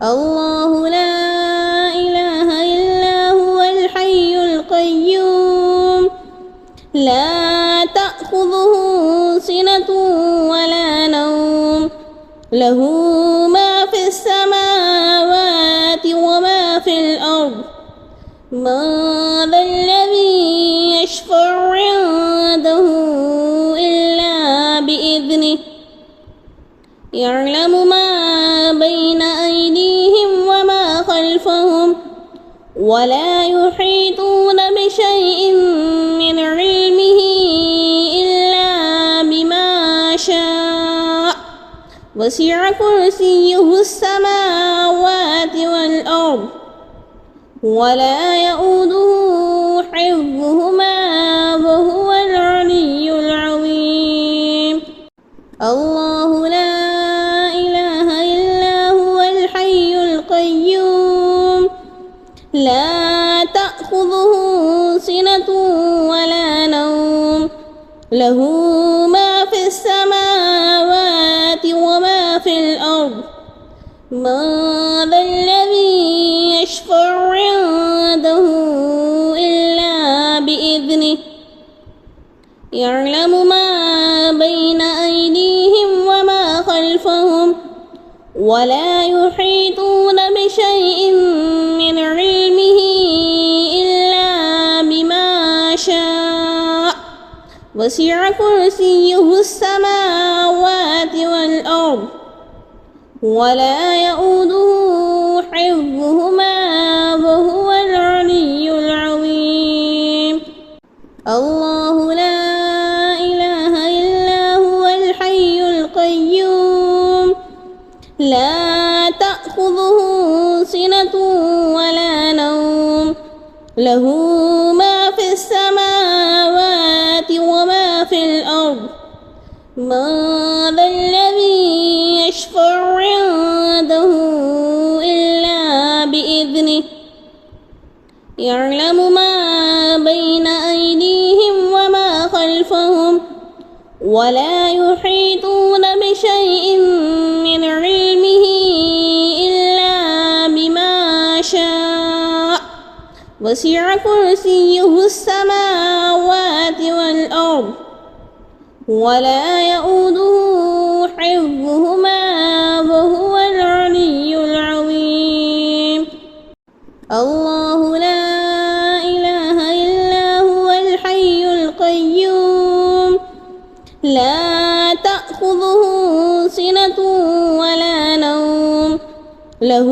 الله لا إله إلا هو الحي القيوم لا تأخذه سنة ولا نوم له ما في السماوات وما في الأرض من ذا الذي يشفع عنده إلا بإذنه يعلم ما بين أيديهم وما خلفهم ولا يحيطون بشيء من علمه إلا بما شاء وسع كرسيه السماوات والأرض ولا يؤوده حفظهما وهو العلي العظيم الله لا إله إلا هو الحي القيوم لا تأخذه سنة ولا نوم له ما في السماوات وما في الأرض من ذا الذي يشفع عنده إلا بإذنه يعلم ما بين أيديهم وما خلفهم ولا يحيطون بشيء من علمه إلا بما شاء وسع كرسيه السماوات والأرض ولا يؤوده حفظهما وهو العلي العظيم الله لا إله إلا هو الحي القيوم لا تأخذه سنة ولا نوم له ما في السماوات وما في الأرض من ذا الذي يشفع عنده إلا بإذنه يعلم ما بين أيديهم وما خلفهم ولا يحيطون بشيء من علمه إلا بما شاء وسع كرسيه السماوات والأرض ولا يؤوده حفظهما وهو العلي العظيم الله لا إله إلا هو الحي القيوم لا تأخذه سنة ولا نوم له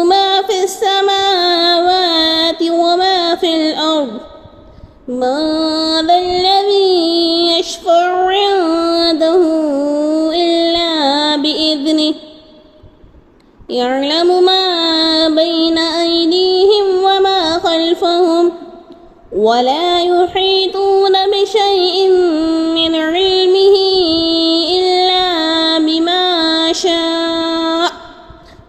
ما في السماوات وما في الأرض من ذا الذي يشفع عنده إلا بإذنه يعلم ما بين أيديهم وما خلفهم ولا يحيطون بشيء من علمه إلا بما شاء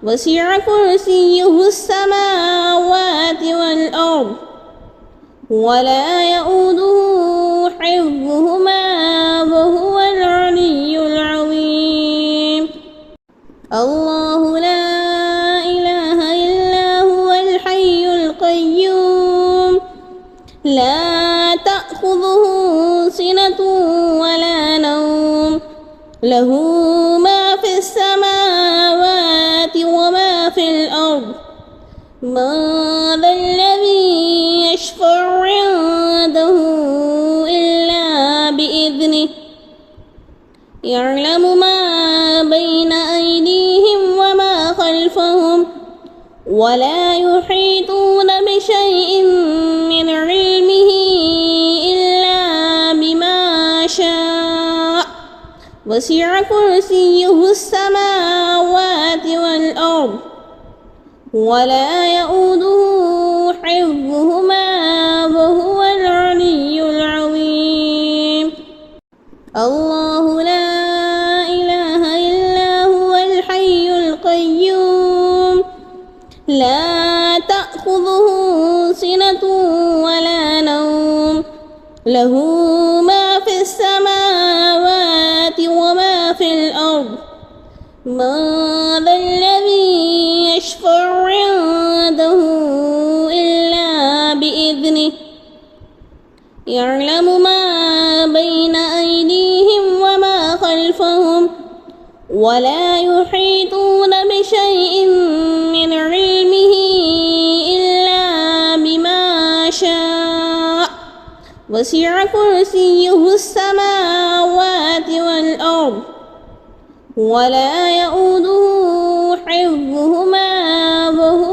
وسع كرسيه السماوات والأرض ولا يؤوده حفظهما وهو العلي العظيم الله لا إله إلا هو الحي القيوم لا تأخذه سنة ولا نوم له ما في السماوات وما في الأرض من ذا الذي يشفع عنده إلا بإذنه يعلم ما بين أيديهم وما خلفهم ولا يحيطون بشيء من علمه إلا بما شاء وسع كرسيه السماوات والأرض ولا يؤوده حفظهما وهو العلي العظيم الله لا إله إلا هو الحي القيوم لا تأخذه سنة ولا نوم له ما في السماوات وما في الأرض من ذا الذي يشفع ولا يحيطون بشيء من علمه إلا بما شاء وسع كرسيه السماوات والأرض ولا يئوده حفظهما وهو